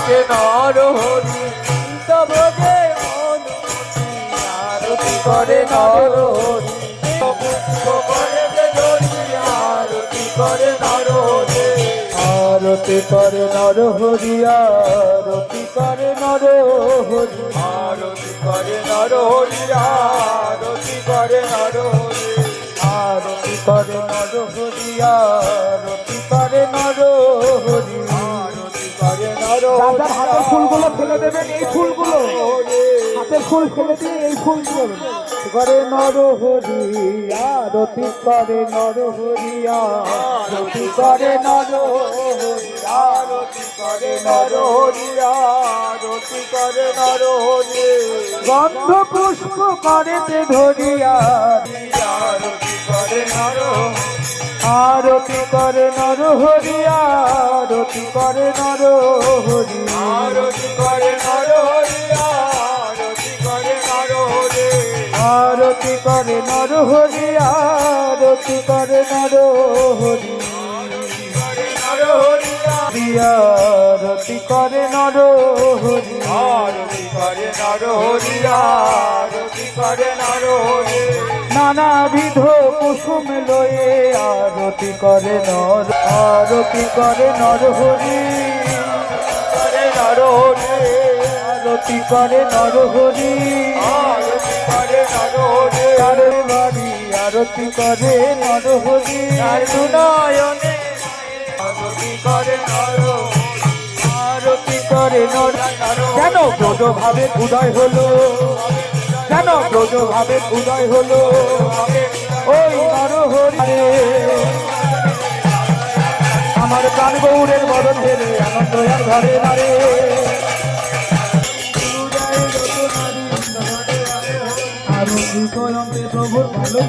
ডাকে নর হরি তব যে অনুমতি আরতি করে নর হরি পুষ্প করে যে ধরি আরতি করে নর হরি আরতি করে নর হরি আরতি করে নর হরি আরতি করে নর হরি আরতি করে নর হরি আরতি করে নর হরি আরতি করে নর হরি আরতি করে নর দাদার হাতের ফুলগুলো ফেলে দেবেন, এই ফুলগুলো হাতের ফুল ফেলে দিয়ে এই ফুল দেবেন। করে নর হরি আরতি করে নর হরি আরতি করে নর হরি আরতি করে নর হরি আরতি করে নর হরি গন্ধ পুষ্প করেতে ধরিয়া আরতি করে নর আরতি করে নর হরি আরতি করে নর হরি আরতি করে নর হরি আরতি করে নর হরি আরতি করে নর হরি আরতি করে নর হরি আরতি করে নর হরি আরতি করে নর হরি আরতি করে নর হরি নানাবিধ কুসুম লয়ে আরতি করে নর আরতি করে নর হরি করে নর হরি আরতি করে নর হরি আরতি করে নর হরি আরে বাড়ি আরতি করে নর হরি আর নয়নে আরতি করে নর আরতি করে নর কেন ব্রজ ভাবে উদয় হলো কেন ব্রজ ভাবে উদয় হলো ওই নর হরি আমার প্রাণ গৌরের বদন ধরে আনন্দ আর ঘরে নারে আর প্রভুর ভালো